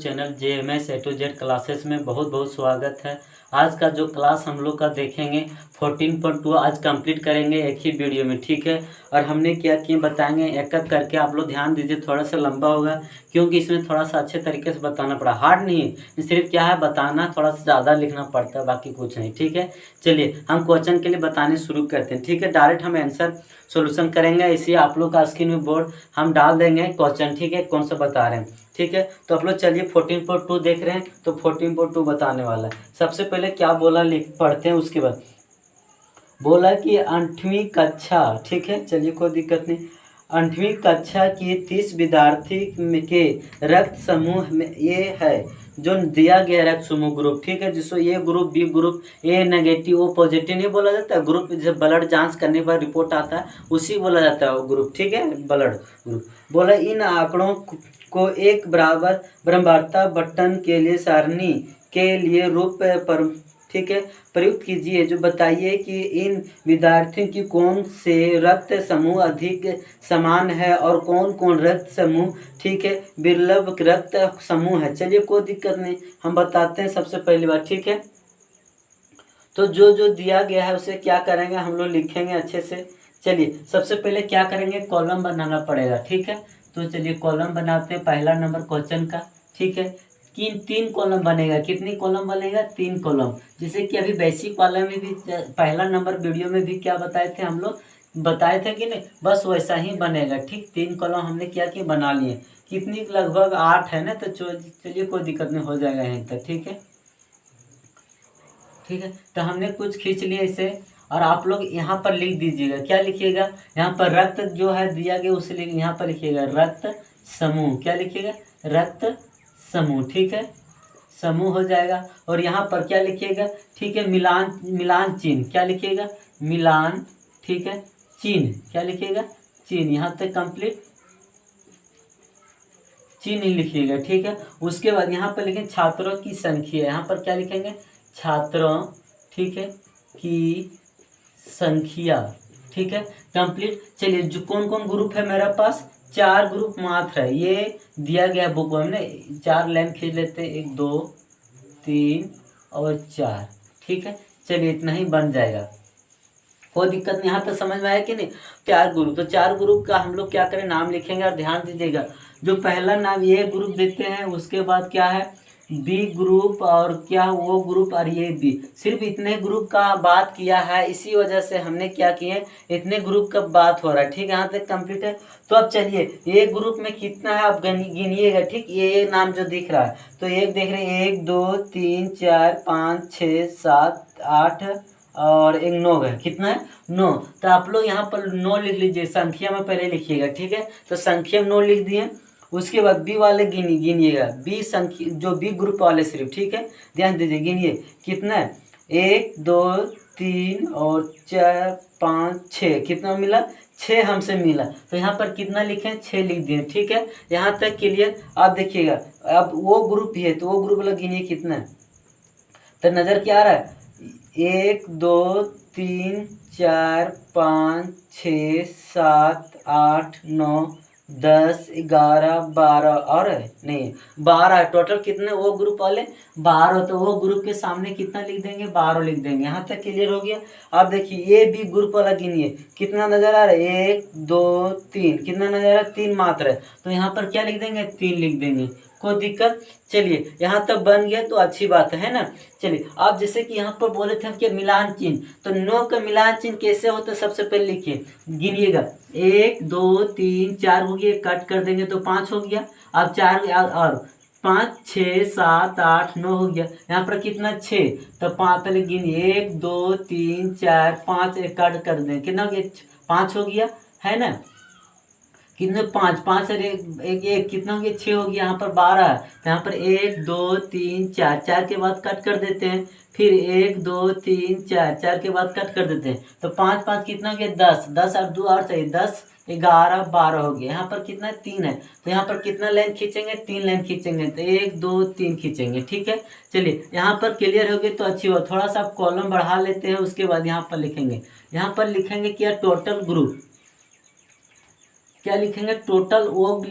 Channel JMS A to Z classes में बहुत बहुत स्वागत है। आज का जो क्लास हम लोग का देखेंगे 14.2 आज कंप्लीट करेंगे एक ही वीडियो में, ठीक है। और हमने क्या किए बताएंगे एक एक करके, आप लोग ध्यान दीजिए। थोड़ा सा लंबा होगा क्योंकि इसमें थोड़ा सा अच्छे तरीके से बताना पड़ा, हार्ड नहीं है, सिर्फ क्या है बताना, थोड़ा सा ज़्यादा लिखना पड़ता है, बाकी कुछ नहीं, ठीक है। चलिए हम क्वेश्चन के लिए बताने शुरू करते हैं, ठीक है। डायरेक्ट हम आंसर सॉल्यूशन करेंगे, इसी आप लोग का स्क्रीन में बोर्ड हम डाल देंगे क्वेश्चन, ठीक है, कौन सा बता रहे हैं, ठीक है। तो आप लोग चलिए 14.2 देख रहे हैं, तो 14.2 बताने वाला है। सबसे पहले क्या बोला लिख पढ़ते हैं, उसके बाद बोला कि 8वीं कक्षा, ठीक है, चलिए कोई दिक्कत नहीं। 8वीं कक्षा की 30 विद्यार्थी के रक्त समूह में ये है जो दिया गया रक्त समूह ग्रुप, ठीक है, जिसको ए ग्रुप, बी ग्रुप, ए नेगेटिव, ओ पॉजिटिव नहीं बोला जाता है। ग्रुप जब ब्लड जांच करने पर रिपोर्ट आता है उसी बोला जाता है वो ग्रुप, ठीक है, ब्लड ग्रुप। बोला इन आंकड़ों को एक बराबर ब्रह्मवार्ता बटन के लिए सारणी के लिए रूप पर, ठीक है, प्रयुक्त कीजिए। जो बताइए कि इन विद्यार्थियों की कौन से रक्त समूह अधिक समान है और कौन कौन रक्त समूह, ठीक है, विरल रक्त समूह है। चलिए कोई दिक्कत नहीं, हम बताते हैं सबसे पहली बार, ठीक है। तो जो जो दिया गया है उसे क्या करेंगे हम लोग लिखेंगे अच्छे से। चलिए सबसे पहले क्या करेंगे, कॉलम बनाना पड़ेगा, ठीक है। तो चलिए कॉलम बनाते हैं पहला नंबर क्वेश्चन का, ठीक है। तीन कॉलम बनेगा, कितनी कॉलम बनेगा, 3 कॉलम। जैसे कि अभी बेसिक वाला में भी पहला नंबर वीडियो में भी क्या बताए थे हम लोग, बताए थे कि नहीं, बस वैसा ही बनेगा, ठीक। 3 कॉलम हमने क्या किया, बना लिए। कितनी, लगभग 8 है ना, तो चलिए कोई दिक्कत नहीं, हो जाएगा यहीं तक, ठीक है, ठीक है। तो हमने कुछ खींच लिया इसे, और आप लोग यहाँ पर लिख दीजिएगा, क्या लिखिएगा, यहाँ पर रक्त जो है दिया गया उसे यहाँ पर लिखिएगा रक्त समूह, क्या लिखिएगा, रक्त समूह, ठीक है, समूह हो जाएगा। और यहाँ पर क्या लिखिएगा, ठीक है, मिलान चिन्ह, क्या लिखिएगा, मिलान, ठीक है, चिन्ह, क्या लिखिएगा, चिन्ह, यहाँ तक कंप्लीट, चिन्ह लिखिएगा, ठीक है। उसके बाद यहाँ पर लिखें छात्रों की संख्या, यहाँ पर क्या लिखेंगे, छात्रों, ठीक है, की संख्या, ठीक है, कंप्लीट। चलिए जो कौन कौन ग्रुप है मेरे पास, 4 ग्रुप मात्र है, ये दिया गया बुक में, 4 लाइन खींच लेते हैं, 1 2 3 और 4, ठीक है। चलिए इतना ही बन जाएगा, कोई दिक्कत नहीं, यहाँ तक समझ में आया कि नहीं। 4 ग्रुप, तो 4 ग्रुप का हम लोग क्या करें, नाम लिखेंगे। और ध्यान दीजिएगा, जो पहला नाम ये ग्रुप देते हैं, उसके बाद क्या है बी ग्रुप, और क्या वो ग्रुप, और ये बी, सिर्फ इतने ग्रुप का बात किया है, इसी वजह से हमने क्या किए, इतने ग्रुप का बात हो रहा है, ठीक है, यहाँ तक कंप्लीट है। तो अब चलिए ये ग्रुप में कितना है आप गिनिएगा, ठीक, ये नाम जो दिख रहा है, तो एक देख रहे हैं, 1 2 3 4 5 6 7 8 और एक 9 है, कितना है, 9। तो आप लोग यहाँ पर 9 लिख लीजिए, संख्या में पहले लिखिएगा, ठीक है। तो संख्या में 9 लिख दिए। उसके बाद बी वाले गिनिएगा, बी संख्या जो बी ग्रुप वाले सिर्फ, ठीक है, ध्यान दीजिए, गिनिए कितना है, 1 2 3 और 4 5 6, कितना मिला, 6 हमसे मिला। तो यहाँ पर कितना लिखे, 6 लिख दिए, ठीक है, यहाँ तक क्लियर। आप देखिएगा, अब वो ग्रुप ही है तो वो ग्रुप वाला गिनिए कितना है, तो नज़र क्या आ रहा है, 1 2 3 4 5 6 7 8 9 10 11 12 और नहीं 12 टोटल, कितने वो ग्रुप वाले 12, तो वो ग्रुप के सामने कितना लिख देंगे, 12 लिख देंगे। यहाँ तक क्लियर हो गया। अब देखिए ये भी ग्रुप वाला गिनिए, कितना नजर आ रहा है, 1 2 3, कितना नजर आ रहा है, 3 मात्र है, तो यहाँ पर क्या लिख देंगे, 3 लिख देंगे, कोई दिक्कत। चलिए यहाँ तक बन गया तो अच्छी बात है ना। चलिए आप जैसे कि यहाँ पर बोले थे कि मिलान चिन्ह, तो 9 का मिलान चिन्ह कैसे होता है, सबसे पहले लिखिए, गिनिएगा, 1 2 3 4 हो गया, कट कर देंगे तो 5 हो गया। अब 4 और 5 6 7 8 9 हो गया, यहाँ पर कितना 6, तो 5 पहले गिनिए, 1 2 3 4 5, एक कट कर दें, कितना हो गया, 5 हो गया, है ना, कितने 5 5 और एक कितना हो गया, 6 हो गया। यहाँ पर 12 है, तो यहाँ पर 1 2 3 4, 4 के बाद कट कर देते हैं, फिर 1 2 3 4, 4 के बाद कट कर देते हैं, तो 5 5 कितना हो गया, 10 10 और 2 और चाहिए, 10 11 12 हो गया। यहाँ पर कितना 3 है, तो यहाँ पर कितना लाइन खींचेंगे, 3 लाइन खींचेंगे, तो 1 2 3 खींचेंगे, ठीक है। चलिए यहाँ पर क्लियर हो गया तो अच्छी बात, थोड़ा सा आप कॉलम बढ़ा लेते हैं, उसके बाद यहाँ पर लिखेंगे, यहाँ पर लिखेंगे क्या, टोटल ग्रुप, क्या लिखेंगे, टोटल योग,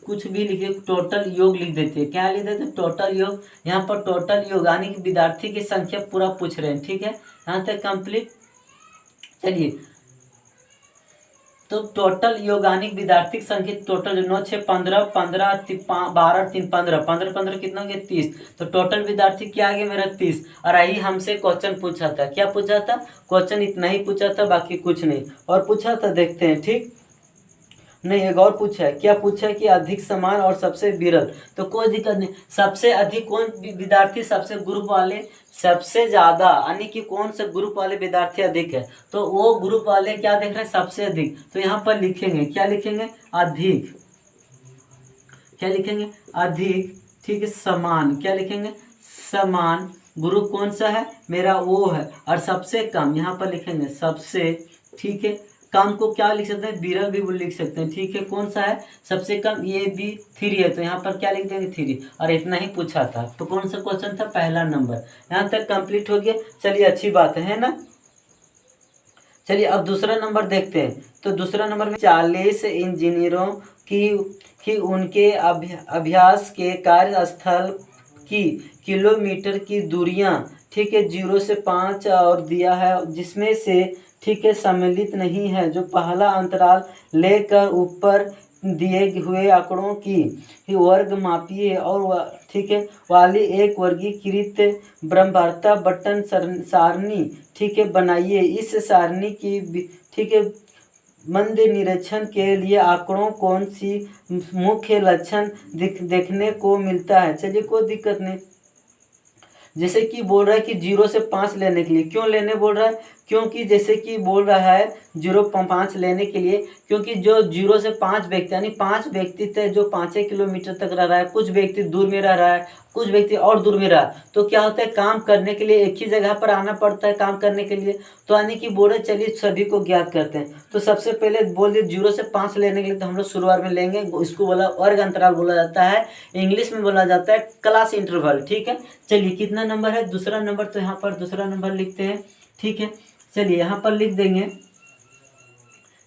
कुछ भी लिखे, टोटल योग लिख देते हैं। क्या लिख देते हैं, टोटल योग। यहाँ पर टोटल योग यानी कि विद्यार्थी की संख्या पूरा पूछ रहे हैं, ठीक है, यहाँ तक कंप्लीट। चलिए, तो टोटल योगानिक विद्यार्थी संख्या टोटल 9 6 15 15 12 3 15 15 15 कितना हो गया 30। तो टोटल विद्यार्थी क्या आ गया मेरा 30। और यही हमसे क्वेश्चन पूछा था, क्या पूछा था, क्वेश्चन इतना ही पूछा था, बाकी कुछ नहीं। और पूछा था, देखते हैं, ठीक नहीं, एक और पूछा है। क्या पूछा है कि अधिक समान और सबसे विरल। तो कोई दिक्कत नहीं, सबसे अधिक कौन विद्यार्थी, सबसे ग्रुप वाले सबसे ज्यादा, यानी कि कौन से ग्रुप वाले विद्यार्थी अधिक है, तो वो ग्रुप वाले क्या देख रहे हैं, सबसे अधिक। तो यहाँ पर लिखेंगे, क्या लिखेंगे, अधिक, क्या लिखेंगे, अधिक, ठीक है, समान, क्या लिखेंगे, समान। ग्रुप कौन सा है मेरा, वो है। और सबसे कम यहाँ पर लिखेंगे सबसे, ठीक है, कम को क्या लिख सकते हैं, विरल भी लिख सकते हैं, ठीक है। कौन सा है सबसे कम, ये भी 3 है, तो यहाँ पर क्या लिख देंगे 3। और इतना ही पूछा था। तो कौन सा क्वेश्चन था, पहला नंबर। यहाँ तक कंप्लीट हो गया। चलिए, अच्छी बात है ना। चलिए, अब दूसरा नंबर देखते हैं। तो दूसरा नंबर में 40 इंजीनियरों की उनके अभ्यास के कार्यस्थल की किलोमीटर की दूरियां, ठीक है, 0 से 5 और दिया है, जिसमें से, ठीक है, सम्मिलित नहीं है, जो पहला अंतराल लेकर ऊपर दिए हुए आंकड़ों की वर्ग मापिए और, ठीक है, वाली एक वर्गीकृत ब्रह्मवार्ता बटन सारणी, ठीक है, बनाइए। इस सारणी की, ठीक है, मंद निरीक्षण के लिए आंकड़ों कौन सी मुख्य लक्षण देखने को मिलता है। चलिए, कोई दिक्कत नहीं। जैसे कि बोल रहा है कि 0 से 5 लेने के लिए, क्यों लेने बोल रहा है, क्योंकि जैसे कि बोल रहा है 0.5 लेने के लिए, क्योंकि जो 0 से 5 व्यक्ति, यानी 5 व्यक्ति थे जो 5 किलोमीटर तक रह रहा है, कुछ व्यक्ति दूर में रह रहा है, कुछ व्यक्ति और दूर में रहा, तो क्या होता है, काम करने के लिए एक ही जगह पर आना पड़ता है काम करने के लिए। तो यानी कि बोल रहे, चलिए सभी को ज्ञात करते हैं। तो सबसे पहले बोल दिए 0 से 5 लेने के लिए, तो हम लोग शुरुआत में लेंगे, इसको बोला वर्ग अंतराल बोला जाता है, इंग्लिश में बोला जाता है क्लास इंटरवल, ठीक है। चलिए, कितना नंबर है, दूसरा नंबर। तो यहाँ पर दूसरा नंबर लिखते हैं, ठीक है। चलिए, यहाँ पर लिख देंगे,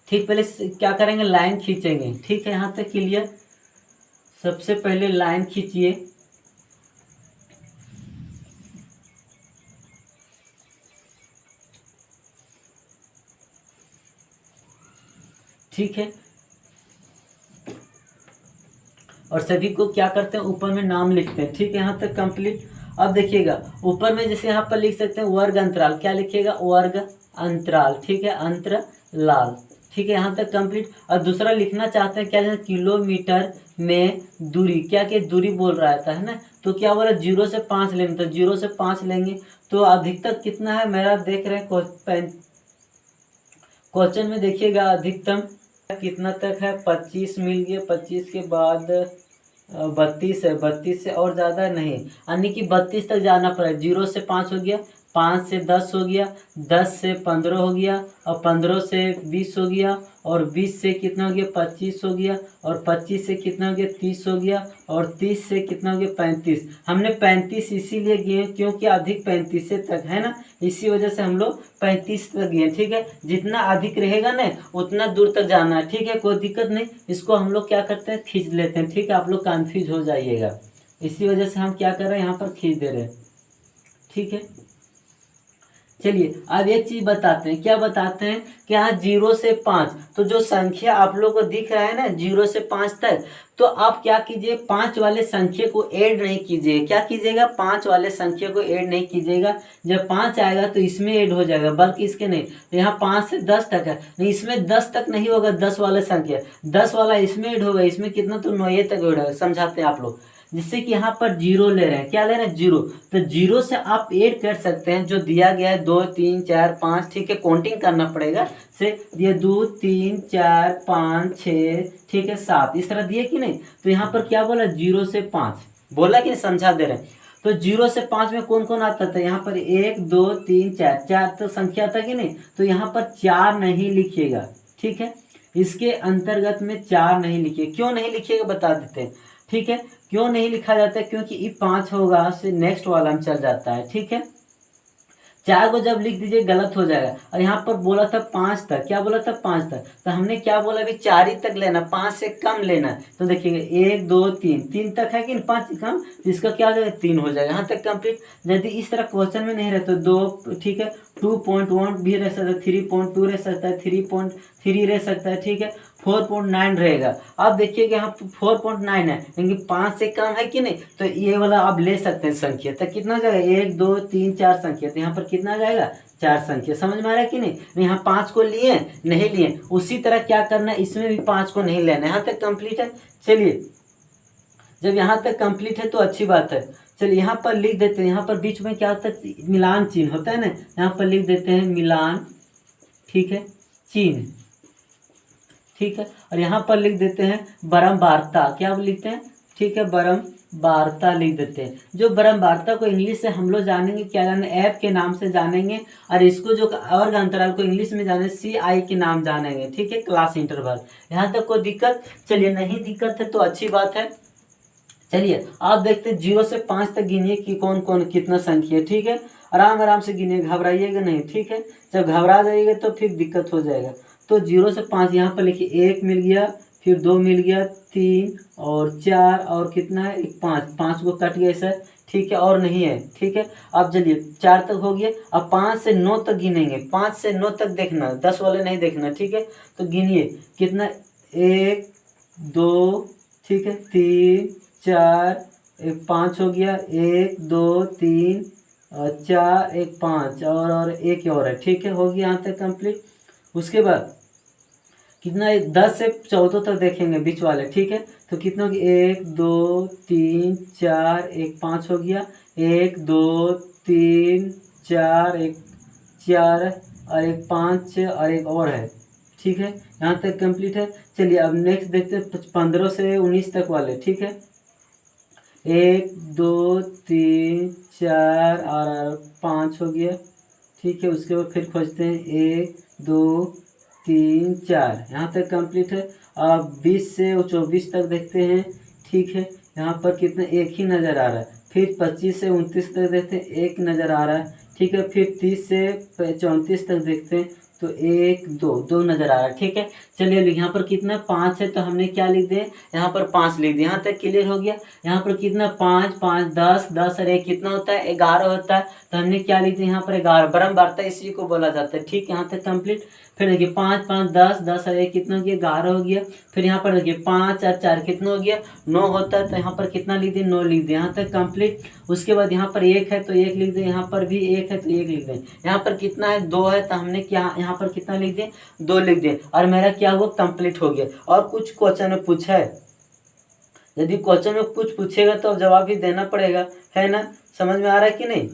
ठीक। पहले क्या करेंगे, लाइन खींचेंगे, ठीक है, यहाँ तक क्लियर। सबसे पहले लाइन खींचिए, ठीक है। और सभी को क्या करते हैं, ऊपर में नाम लिखते हैं, ठीक है, यहाँ तक कंप्लीट। अब देखिएगा, ऊपर में जैसे यहाँ पर लिख सकते हैं वर्ग अंतराल, क्या लिखिएगा, वर्ग अंतराल, ठीक है, अंतराल, ठीक है, यहाँ तक कंप्लीट। और दूसरा लिखना चाहते हैं, क्या लिखना, किलोमीटर में दूरी, क्या क्या दूरी बोल रहा था, है ना। तो क्या बोला, 0 से 5 लेंगे, तो 0 से 5 लेंगे, तो अधिकतम कितना है मेरा, देख रहे हैं क्वेश्चन में, देखिएगा अधिकतम कितना तक है, 25 मिल गया, 25 के बाद 32 है, 32 से और ज़्यादा नहीं, यानी कि 32 तक जाना पड़ेगा। 0 से 5 हो गया, 5 से 10 हो गया, 10 से 15 हो गया, और 15 से 20 हो गया, और 20 से कितना हो गया, 25 हो गया, और 25 से कितना हो गया, 30 हो गया, और 30 से कितना हो गया, 35। हमने 35 इसीलिए गए क्योंकि अधिक 35 से तक है ना, इसी वजह से हम लोग 35 तक गए, ठीक है। जितना अधिक रहेगा ना उतना दूर तक जाना है, ठीक है, कोई दिक्कत नहीं। इसको हम लोग क्या करते हैं, खींच लेते हैं, ठीक है, आप लोग कन्फ्यूज हो जाइएगा, इसी वजह से हम क्या कर रहे हैं, यहाँ पर खींच दे रहे हैं, ठीक है। चलिए, अब एक चीज बताते हैं, क्या बताते हैं कि यहाँ 0 से 5, तो जो संख्या आप लोग को दिख रहा है ना 0 से 5 तक, तो आप क्या कीजिए, 5 वाले संख्या को ऐड नहीं कीजिएगा। क्या कीजिएगा, 5 वाले संख्या को ऐड नहीं कीजिएगा। जब 5 आएगा तो इसमें ऐड हो जाएगा, बल्कि इसके नहीं। तो यहाँ 5 से 10 तक है, नहीं इसमें 10 तक नहीं होगा, 10 वाले संख्या, 10 वाला इसमें ऐड होगा, इसमें कितना, तो 9 तक ऐड होगा। समझाते हैं आप लोग, जिससे कि यहाँ पर 0 ले रहे हैं, क्या ले रहे हैं, 0। तो 0 से आप ऐड कर सकते हैं, जो दिया गया है 2 3 4 5, ठीक है, काउंटिंग करना पड़ेगा से, ये 2 3 4 5 6, ठीक है, 7, इस तरह दिए कि नहीं। तो यहाँ पर क्या बोला, 0 से 5 बोला कि नहीं, समझा दे रहे हैं। तो 0 से 5 में कौन कौन आता था, यहाँ पर 1 2 3 4, 4 तो संख्या था कि नहीं, तो यहाँ पर 4 नहीं लिखिएगा, ठीक है, इसके अंतर्गत में 4 नहीं लिखिए। क्यों नहीं लिखिएगा बता देते हैं, ठीक है। क्यों नहीं लिखा जाता है, क्योंकि ये 5 होगा से नेक्स्ट वाला में चल जाता है, ठीक है। 4 को जब लिख दीजिए गलत हो जाएगा। और यहाँ पर बोला था 5 तक, क्या बोला था 5 तक, तो हमने क्या बोला अभी 4 ही तक लेना, 5 से कम लेना है। तो देखिएगा 1 2 3, 3 तक है कि 5 कम, तो इसका क्या हो जाएगा 3 हो जाएगा, यहाँ तक कंप्लीट। यदि इस तरह क्वेश्चन में नहीं रहता तो 2, ठीक है, 2.1 भी रह सकता है, 3.2 रह सकता है, 3.3 रह सकता है, ठीक है, 4.9 रहेगा। अब देखिएगा यहाँ 4.9 है, लेकिन 5 से कम है कि नहीं, तो ये वाला आप ले सकते हैं संख्या। तो कितना हो जाएगा 1 2 3 4 संख्या, तो यहाँ पर कितना आ जाएगा 4 संख्या। समझ में आ रहा है कि नहीं, यहाँ 5 को लिए नहीं लिए, उसी तरह क्या करना है, इसमें भी 5 को नहीं लेना। यहाँ तक कंप्लीट है। चलिए जब यहाँ तक कंप्लीट है तो अच्छी बात है। चलिए यहाँ पर लिख देते हैं, यहाँ पर बीच में क्या होता है, मिलान चिन्ह होता है ना, यहाँ पर लिख देते हैं मिलान, ठीक है, चिन्ह, ठीक है। और यहाँ पर लिख देते हैं बरमवार्ता, क्या लिखते हैं, ठीक है, बरमवार्ता लिख देते हैं। जो बरमवार्ता को इंग्लिश से हम लोग जानेंगे, क्या जाने, ऐप के नाम से जानेंगे, और इसको जो वर्ग अंतराल को इंग्लिश में जाने CI के नाम जानेंगे, ठीक है, क्लास इंटरवल। यहाँ तक कोई दिक्कत, चलिए नहीं दिक्कत है तो अच्छी बात है। चलिए आप देखते हैं 0 से 5 तक गिनिए कि कौन कौन कितना संख्या है, ठीक है, आराम आराम से गिनिए, घबराइएगा नहीं, ठीक है। जब घबरा जाइएगा तो फिर दिक्कत हो जाएगा। तो 0 से 5 यहाँ पर लिखिए, 1 मिल गया, फिर 2 मिल गया, 3 और 4 और कितना है 5, 5 को कट गया सर, ठीक है, और नहीं है, ठीक है। अब चलिए 4 तक हो गया, अब 5 से 9 तक गिनेंगे, 5 से 9 तक देखना, 10 वाले नहीं देखना, ठीक है। तो गिनिए कितना, 1 2, ठीक है, 3 4, 5 हो गया, 1 2 3 4, 1 5 और एक और है, ठीक है, हो गया यहाँ तक कंप्लीट। उसके बाद कितना है, 10 से 14 तक देखेंगे बीच वाले, ठीक है। तो कितना हो गया, 1 2 3 4, 1 5 हो गया, 1 2 3 4, 1 4 और 1 5 और एक और है, ठीक है, यहाँ तक कंप्लीट है। चलिए अब नेक्स्ट देखते हैं 15 से 19 तक वाले, ठीक है, 1 2 3 4 और 5 हो गया, ठीक है। उसके बाद फिर खोजते हैं 1 2 3 4, यहाँ तक कंप्लीट है। अब 20 से 24 तक देखते हैं, ठीक है, यहाँ पर कितना, एक ही नज़र आ रहा है। फिर 25 से 29 तक देखते हैं, एक नज़र आ रहा है, ठीक है। फिर 30 से 34 तक देखते हैं, तो 1 2 2 नज़र आ रहा है, ठीक है। चलिए यहाँ पर कितना 5 है, तो हमने क्या लिख दिया, यहाँ पर 5 लिख दिया, यहाँ तक क्लियर हो गया। यहाँ पर कितना 5 5 10 10 और 1 कितना होता है 11 होता है, तो हमने क्या लिख दिया यहाँ पर 11, बरमवार्ता इसी को बोला जाता है, ठीक है। यहाँ तक कंप्लीट। फिर देखिए 5 5 10 10 और 1 कितना हो गया 11 हो गया। फिर यहाँ पर देखिए 5 और 4 कितना हो गया 9 होता है, तो यहाँ पर कितना लिख दिए 9 लिख दिए, यहाँ तक कंप्लीट। उसके बाद यहाँ पर 1 है तो 1 लिख दें, यहाँ पर भी 1 है तो 1 लिख दें। यहाँ पर कितना है 2 है, तो हमने क्या यहाँ पर कितना लिख दें 2 लिख दें, और मेरा क्या हुआ कंप्लीट हो गया। और कुछ क्वेश्चन में पूछा है, यदि क्वेश्चन में कुछ पूछेगा तो जवाब भी देना पड़ेगा, है ना, समझ में आ रहा है कि नहीं।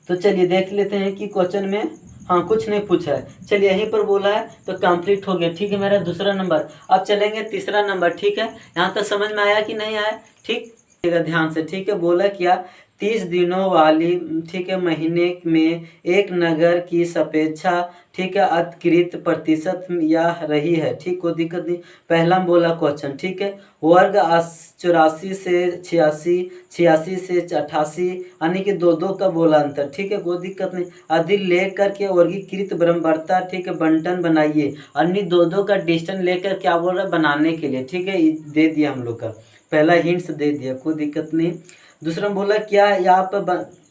तो चलिए देख लेते हैं कि क्वेश्चन में, हाँ कुछ नहीं पूछा है, चलिए यहीं पर बोला है तो कंप्लीट हो गया, ठीक है, मेरा दूसरा नंबर। अब चलेंगे तीसरा नंबर, ठीक है। यहाँ तक समझ में आया कि नहीं आया, ठीक, ध्यान से, ठीक है। बोला क्या, 30 दिनों वाली, ठीक है, महीने में एक नगर की सापेक्षा, ठीक है, अधिकृत प्रतिशत यह रही है, ठीक, कोई दिक्कत नहीं। पहला बोला क्वेश्चन, ठीक है, वर्ग 84 से 86, 86 से 88, यानी कि 2 2 का बोला अंतर, ठीक है, कोई दिक्कत नहीं। अधिक लेकर के वर्गीकृत बरमवार्ता, ठीक है, बंटन बनाइए, अन्य 2 2 का डिस्टेंस लेकर क्या बोल रहा है बनाने के लिए, ठीक है, दे दिया हम लोग का, पहला हिंट्स दे दिया, कोई दिक्कत नहीं। दूसरा बोला क्या आप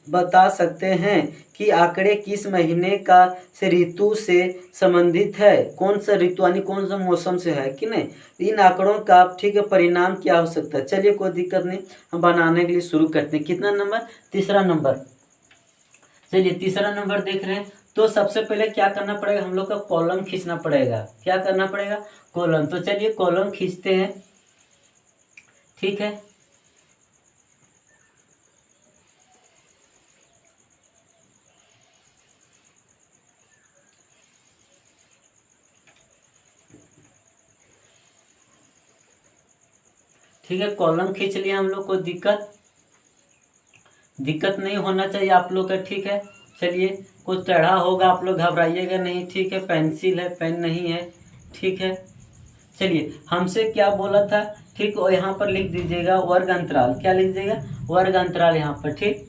बता सकते हैं कि आंकड़े किस महीने का से ऋतु से संबंधित है, कौन सा ऋतु यानी कौन सा मौसम से है कि नहीं। इन आंकड़ों का, ठीक है, परिणाम क्या हो सकता है। चलिए कोई दिक्कत नहीं, हम बनाने के लिए शुरू करते हैं। कितना नंबर, तीसरा नंबर। चलिए तीसरा नंबर देख रहे हैं, तो सबसे पहले क्या करना पड़ेगा, हम लोग का कॉलम खींचना पड़ेगा। क्या करना पड़ेगा, कॉलम। तो चलिए कॉलम खींचते हैं, ठीक है। ठीक है, कॉलम खींच लिया हम लोग को, दिक्कत नहीं होना चाहिए आप लोग का, ठीक है। चलिए कुछ टेढ़ा होगा आप लोग घबराइएगा नहीं, ठीक है, पेंसिल है पेन नहीं है, ठीक है। चलिए हमसे क्या बोला था, ठीक, और यहाँ पर लिख दीजिएगा वर्ग अंतराल, क्या लिख दीजिएगा वर्ग अंतराल यहाँ पर, ठीक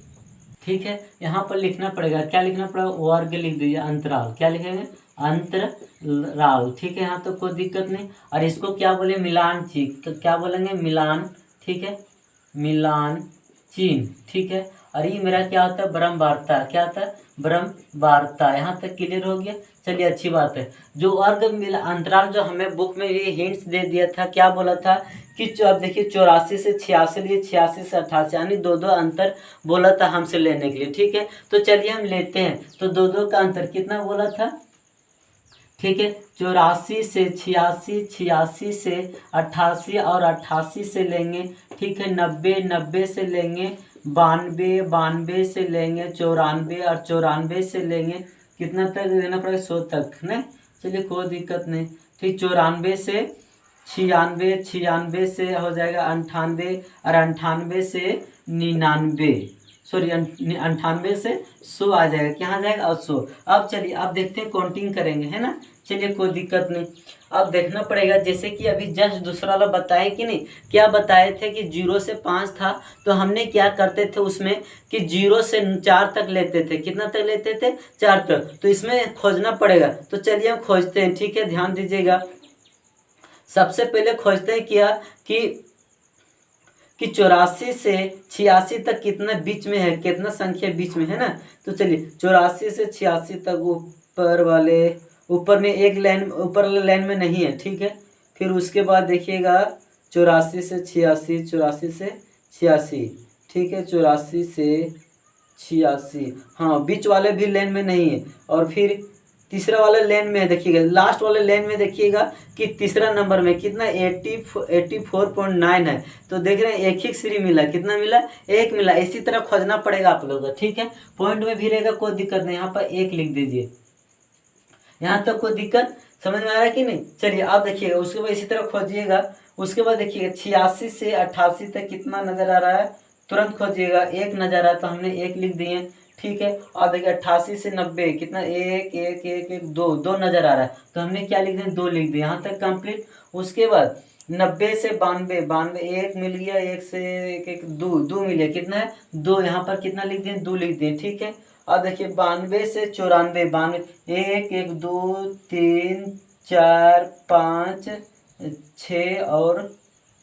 ठीक है। यहाँ पर लिखना पड़ेगा, क्या लिखना पड़ेगा, वर्ग लिख दीजिए, अंतराल, क्या लिखेंगे, अंतराल, ठीक है। यहाँ तो कोई दिक्कत नहीं। और इसको क्या बोले, मिलान चिन्ह, तो क्या बोलेंगे, मिलान, ठीक है, मिलान चिन्ह, ठीक है। और ये मेरा क्या होता है, ब्रह्म वार्ता, क्या होता है, ब्रह्म वार्ता। यहाँ तक क्लियर हो गया। चलिए अच्छी बात है। जो वर्ग मिला अंतराल जो हमें बुक में ये हिंट्स दे दिया था, क्या बोला था कि अब देखिए 84 से 86 लिए, 86 से 88, यानी दो दो अंतर बोला था हमसे लेने के लिए, ठीक है। तो चलिए हम लेते हैं। तो दो दो का अंतर कितना बोला था, ठीक है, 84 से 86, 86 से 88 और 88 से लेंगे, ठीक है, 90, 90 से लेंगे, 92, 92 से लेंगे, 94 और 94 से लेंगे, कितना तक देना पड़ेगा, 100 तक, नहीं। चलिए कोई दिक्कत नहीं, ठीक। 94 से 96, 96 से हो जाएगा 98 और 98 से 99, सॉरी 98 से 100 आ जाएगा, क्या आ जाएगा, और 100। अब चलिए अब देखते हैं, काउंटिंग करेंगे, है ना। चलिए कोई दिक्कत नहीं। अब देखना पड़ेगा, जैसे कि अभी जस्ट दूसरा वाला बताए कि नहीं, क्या बताए थे कि 0 से 5 था, तो हमने क्या करते थे उसमें कि 0 से 4 तक लेते थे, कितना तक लेते थे, 4 तक। तो इसमें खोजना पड़ेगा, तो चलिए हम खोजते हैं, ठीक है, ध्यान दीजिएगा। सबसे पहले खोजते हैं क्या कि 84 से 86 तक कितना बीच में है, कितना संख्या बीच में है ना। तो चलिए 84 से 86 तक ऊपर में एक लाइन, ऊपर वाले लाइन में नहीं है, ठीक है। फिर उसके बाद देखिएगा 84 से 86, 84 से 86, ठीक है, 84 से 86, हाँ, बीच वाले भी लाइन में नहीं है। और फिर तीसरा वाला लेन में देखिएगा, लास्ट वाले लेन में देखिएगा कि तीसरा नंबर में कितना 84.9 है। तो देख रहे हैं एक ही सीरी मिला, कितना मिला, एक मिला। इसी तरह खोजना पड़ेगा आप लोगों को, ठीक है। पॉइंट में भी रहेगा, कोई दिक्कत नहीं, यहाँ पर एक लिख दीजिए। यहाँ तक कोई दिक्कत समझ में आ रहा है कि नहीं। चलिए आप देखिएगा, उसके बाद इसी तरह खोजिएगा। उसके बाद देखिएगा 86 से 88 तक कितना नजर आ रहा है, तुरंत खोजिएगा। एक नजर आ रहा है तो हमने एक लिख दिए, ठीक है। और देखिए 88 से 90 कितना, एक एक एक एक दो, दो नजर आ रहा है तो हमने क्या लिख दिया, दो लिख दिया, यहाँ तक कंप्लीट। उसके बाद 90 से 92, 92 एक मिल गया, एक से एक एक दो, दो मिल गया, कितना है, दो। यहाँ पर कितना लिख दिए, दो लिख दिए, ठीक है। अब देखिए 92 से 94, 92 एक एक 2 3 4 5 6 और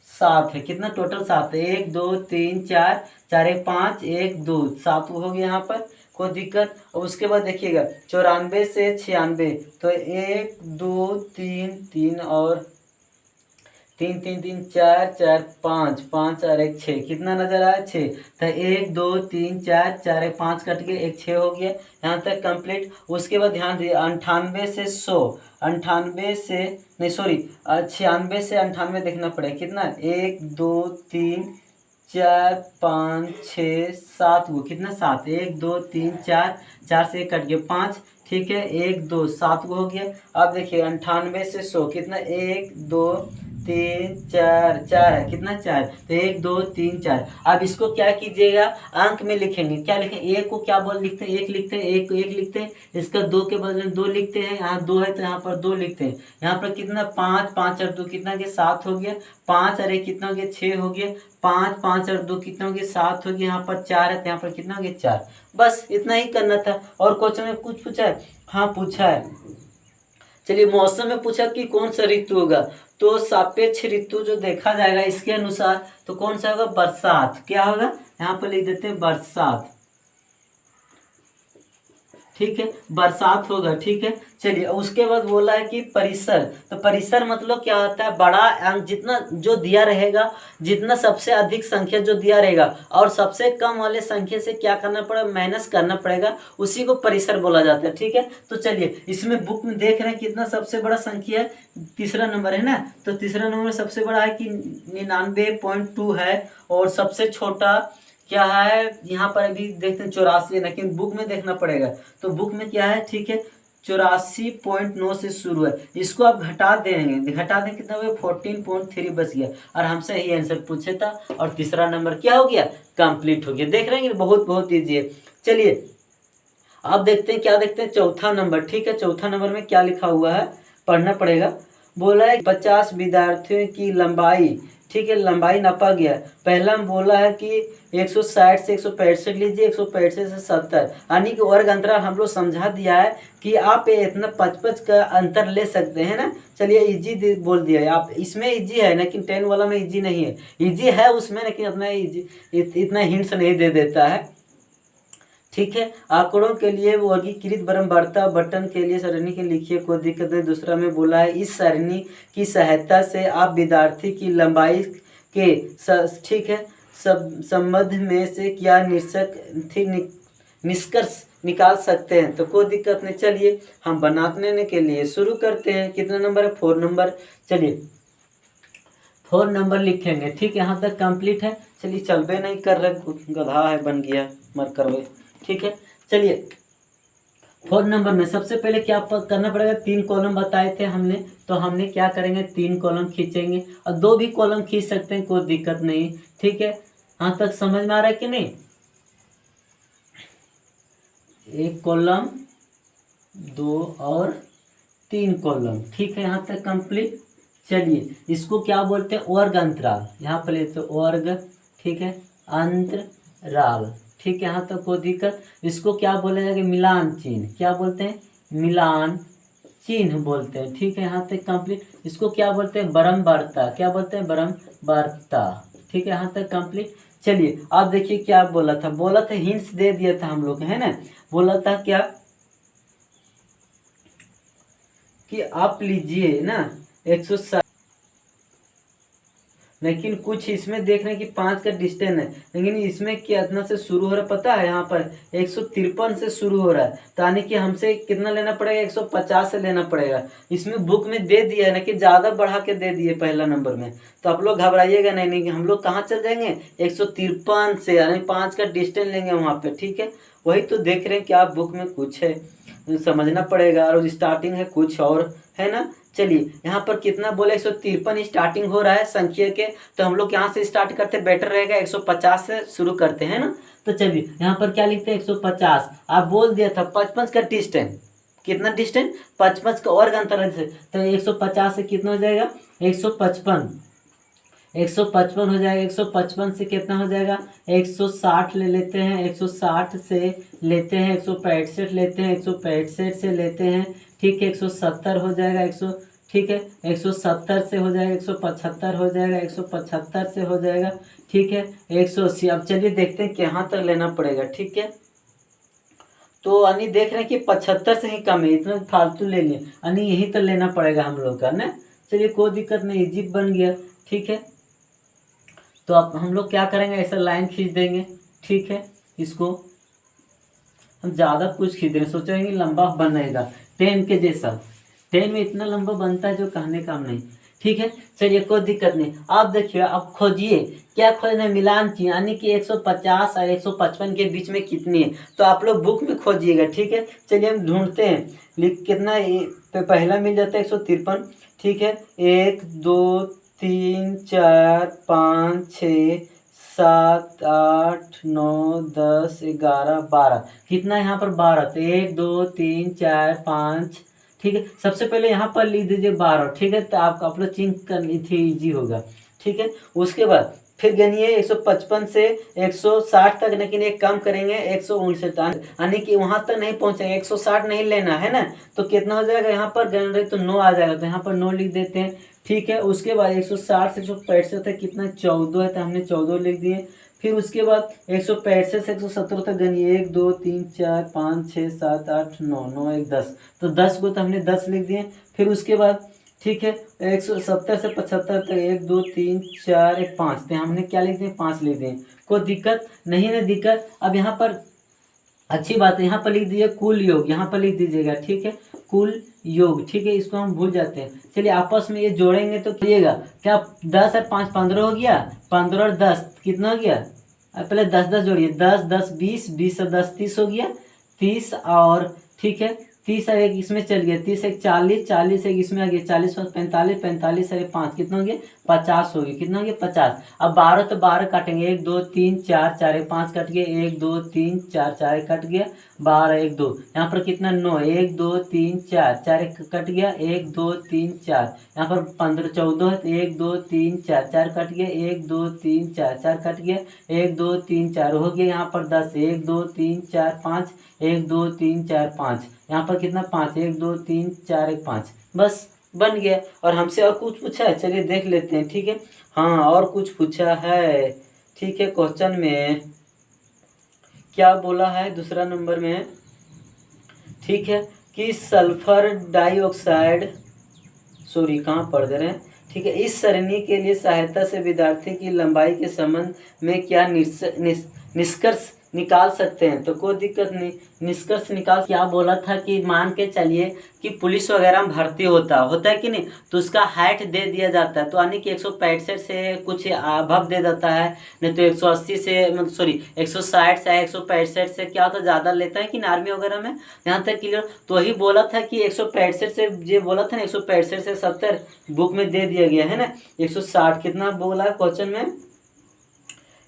7 है, कितना टोटल 7 है, 1 2 3 4 4 1 5 1 2 7 हो गया यहाँ पर, कोई दिक्कत। और उसके बाद देखिएगा 94 से 96, तो 1 2 3 3 और 3 3 3 4 4 5 5 और 1 6, कितना नजर आया, 6। तो 1 2 3 4 4 1 5 कट के 1 6 हो गया, यहाँ तक कंप्लीट। उसके बाद ध्यान दीजिए 98 से 100, 98 से नहीं सॉरी 96 से 98 देखना पड़ेगा, कितना 1 2 3 4 5 6 7 वो कितना 7, 1 2 3 4 4 से 1 कट गया 5, ठीक है, 1 2 7 हो गया। अब देखिए 98 से 100 कितना 1 2 3 4 4 है, कितना 4, तो 1 2 3 4। अब इसको क्या कीजिएगा, अंक में लिखेंगे, क्या लिखेंगे, एक को क्या बोल लिखते हैं, एक लिखते हैं, एक एक लिखते हैं, इसका 2 के बदले में 2 लिखते हैं, यहाँ 2 है तो यहाँ पर 2 लिखते हैं। यहाँ पर कितना 5 5 और 2 कितना के 7 हो गया, 5 और 1 कितना हो गया 6 हो गया, 5 5 और 2 कितना हो गया 7 हो गया, यहाँ पर 4 है तो यहाँ पर कितना हो गया 4। बस इतना ही करना था। और क्वेश्चन में कुछ पूछा है, हाँ पूछा है। चलिए मौसम में पूछा कि कौन सा ऋतु होगा, तो सापेक्ष ऋतु जो देखा जाएगा इसके अनुसार तो कौन सा होगा, बरसात। क्या होगा, यहाँ पर लिख देते हैं बरसात, ठीक है, बरसात होगा, ठीक है। चलिए उसके बाद बोला है कि परिसर, तो परिसर मतलब क्या होता है, बड़ा अंक जितना जो दिया रहेगा, जितना सबसे अधिक संख्या जो दिया रहेगा और सबसे कम वाले संख्या से क्या करना पड़ेगा, माइनस करना पड़ेगा, उसी को परिसर बोला जाता है, ठीक है। तो चलिए इसमें बुक में देख रहे हैं कितना सबसे बड़ा संख्या है, तीसरा नंबर है ना। तो तीसरा नंबर सबसे बड़ा है कि 99.2 है, और सबसे छोटा क्या है, यहाँ पर अभी देखते हैं 84 है, लेकिन बुक में देखना पड़ेगा। तो बुक में क्या है, ठीक है, 84.9 से शुरू है, इसको आप घटा देंगे, घटा दें कितना हुआ 14.3 बच गया, और हमसे यही आंसर पूछे था, और तीसरा नंबर क्या हो गया, कंप्लीट हो गया। देख रहे हैं बहुत बहुत ईजी है। चलिए अब देखते हैं, क्या देखते हैं, चौथा नंबर, ठीक है। चौथा नंबर में क्या लिखा हुआ है, पढ़ना पड़ेगा। बोला है 50 विद्यार्थियों की लंबाई, ठीक है, लंबाई नापा गया। पहला में बोला है कि 160 से 165 लीजिए, 165 से 70, यानी कि वर्ग अंतराल हम लोग समझा दिया है कि आप इतना 5-5 का अंतर ले सकते हैं ना। चलिए इजी बोल दिया है आप, इसमें इजी है लेकिन 10 वाला में इजी नहीं है। इजी है उसमें लेकिन अपना इजी इतना हिंट्स नहीं दे देता है। ठीक है, आंकड़ों के लिए वर्गीकृत क्रमबद्धता बटन के लिए सरणी के लिखिए, कोई दिक्कत नहीं। दूसरा में बोला है इस सरणी की सहायता से आप विद्यार्थी की लंबाई के ठीक है संबंध में से क्या निष्कर्ष निकाल सकते हैं। तो कोई दिक्कत नहीं, चलिए हम बनाने के लिए शुरू करते हैं। कितना नंबर है? 4 नंबर। चलिए 4 नंबर लिखेंगे। ठीक, यहाँ तक कंप्लीट है। चलिए चलबे नहीं कर रहे, गधा है बन गया, मत करवे। ठीक है, चलिए 4 नंबर में सबसे पहले क्या करना पड़ेगा, 3 कॉलम बताए थे हमने, तो हमने क्या करेंगे 3 कॉलम खींचेंगे और 2 भी कॉलम खींच सकते हैं, कोई दिक्कत नहीं। ठीक है, यहाँ तक समझ में आ रहा है कि नहीं? 1 कॉलम 2 और 3 कॉलम। ठीक है, यहाँ तक कंप्लीट। चलिए इसको क्या बोलते हैं, वर्ग अंतराल। यहाँ पर लेते वर्ग, ठीक है, अंतराल। ठीक है, यहाँ तक कोई दिक्कत। इसको क्या बोला जाएगा, मिलान चिन्ह। क्या बोलते हैं? मिलान चिन्ह बोलते हैं। ठीक है, यहाँ तक कंप्लीट। इसको क्या बोलते हैं, बरमवार्ता। क्या बोलते हैं, बरमवार्ता। ठीक है, यहाँ तक कंप्लीट। चलिए आप देखिए क्या बोला था, हिंट्स दे दिया था हम लोग, है ना। बोला था क्या कि आप लीजिए ना 160, लेकिन कुछ इसमें देख रहे हैं कि 5 का डिस्टेंस है, लेकिन इसमें कितना से शुरू हो रहा है पता है, यहाँ पर 153 से शुरू हो रहा है। तो यानी कि हमसे कितना लेना पड़ेगा, 150 से लेना पड़ेगा। इसमें बुक में दे दिया है ना कि ज़्यादा बढ़ा के दे दिए पहला नंबर में, तो आप लोग घबराइएगा नहीं, हम लोग कहाँ चल जाएंगे 153 से, यानी 5 का डिस्टेंस लेंगे वहाँ पर। ठीक है, वही तो देख रहे हैं कि आप बुक में कुछ है समझना पड़ेगा, और स्टार्टिंग है कुछ और, है ना। चलिए यहाँ पर कितना बोले, 153 स्टार्टिंग हो रहा है संख्या के, तो हम लोग यहाँ से स्टार्ट करते बेटर रहेगा, 150 से शुरू करते हैं ना। तो चलिए यहाँ पर क्या लिखते हैं, 150। आप बोल दिया था 55 का डिस्टेंस, कितना डिस्टेंस, 55 का वर्ग अंतराल से, तो 150 से कितना हो जाएगा, 155 हो जाएगा। 155 से कितना हो जाएगा, 160 ले लेते हैं, 160 से लेते हैं, 165 लेते हैं, 165 से लेते हैं। ठीक है, 170 हो जाएगा, ठीक है 170 से हो जाएगा, 175 हो जाएगा, 175 से हो जाएगा। ठीक है, 180। अब चलिए देखते हैं कि यहाँ तक लेना पड़ेगा। ठीक है, तो यानी देख रहे हैं कि 75 से ही कम है, इतना फालतू ले लिए, यानी यहीं तक लेना पड़ेगा हम लोग का ना। चलिए कोई दिक्कत नहीं, इजी बन गया। ठीक है, तो अब हम लोग क्या करेंगे, ऐसा लाइन खींच देंगे। ठीक है, इसको हम ज़्यादा कुछ खींच देंगे, सोचेंगे लंबा बनेगा 10 के जैसा। 10 में इतना लंबा बनता है जो कहने काम नहीं। ठीक है, चलिए कोई दिक्कत नहीं। आप देखिए, आप खोजिए, क्या खोजना है, मिलान चिन्ह, यानी कि 150 और 155 के बीच में कितनी है, तो आप लोग बुक में खोजिएगा। ठीक है, चलिए हम ढूंढते हैं, कितना पहला मिल जाता है 153। ठीक है, 1 2 3 4 5 6 7 8 9 10 11 12, कितना यहाँ पर 12, तो 1 2 3 4 5। ठीक है, सबसे पहले यहाँ पर लिख दीजिए 12। ठीक है, तो आपका आप लोग चिंक करनी थी, ईजी होगा। ठीक है, उसके बाद फिर गनिए 155 से 160 तक, लेकिन एक कम करेंगे 159, यानी कि वहाँ तक नहीं पहुँचेंगे, 160 नहीं लेना है ना। तो कितना हो जाएगा, यहाँ पर गन रहे तो 9 आ जाएगा, तो यहाँ पर 9 लिख देते हैं। ठीक है, उसके बाद 160 से 165 तक कितना 14 है, तो हमने 14 लिख दिए। फिर उसके बाद 165 से 170 तक गनिए, 1 2 3 4 5 6 7 8 9 9 1 10, तो 10 को तो हमने 10 लिख दिए। फिर उसके बाद ठीक है 170 से 75 तक 1 2 3 4 1 5, तो हमने क्या लिख दिए, 5 लिख दिए। कोई दिक्कत नहीं ना, दिक्कत। अब यहाँ पर अच्छी बात है, यहाँ पर लिख दीजिए कुल योग, यहाँ पर लिख दीजिएगा। ठीक है, कुल योग। ठीक है, इसको हम भूल जाते हैं। चलिए आपस में ये जोड़ेंगे तो करिएगा क्या, 10 और 5 15 हो गया, 15 और 10 कितना हो गया, पहले 10 10 जोड़िए, 10 10 20, 20 और 10 30 हो गया, 30 और ठीक है 30 एक इसमें चल गया, 30 एक 40, 40 एक इसमें आ गया, 40 45, 45 अरे 5 कितना हो गया 50 हो गया, कितना हो गया 50। अब 12 तो 12 काटेंगे, 1 2 3 4, 4 एक 5 कट गया, 1 2 3 4, 4 एक कट गया, 12 1 2, यहाँ पर कितना 9, 1 2 3 4, 4 एक कट गया, 1 2 3 4, यहाँ पर 15 14 है तो 1 2 3 4, 4 कट गया, 1 2 3 4, 4 कट गया, 1 2 3 4 हो गया, यहाँ पर 10, 1 2 3 4 5, 1 2 3 4 5, यहाँ पर कितना 5, 1 2 3 4 1 5, बस बन गया। और हमसे और कुछ पूछा है, चलिए देख लेते हैं, ठीक है। हाँ और कुछ पूछा है, ठीक है। क्वेश्चन में क्या बोला है दूसरा नंबर में, ठीक है, कि सल्फर डाइऑक्साइड, सॉरी कहाँ पढ़ दे रहे हैं, ठीक है, इस सरणी के लिए सहायता से विद्यार्थी की लंबाई के संबंध में क्या निष्कर्ष निकाल सकते हैं। तो कोई दिक्कत नहीं, निष्कर्ष निकाल। क्या बोला था कि मान के चलिए कि पुलिस वगैरह में भर्ती होता है कि नहीं, तो उसका हाइट दे दिया जाता है, तो यानी कि 165 से कुछ अभव दे देता है, नहीं तो 180 से मतलब सॉरी 160 से 165 से क्या होता है ज़्यादा लेता है कि आर्मी वगैरह में, यहाँ तक क्लियर। तो वही बोला था कि 165 से, ये बोला था ना 165 से 70 बुक में दे दिया गया है ना, 160 कितना बोला है क्वेश्चन में,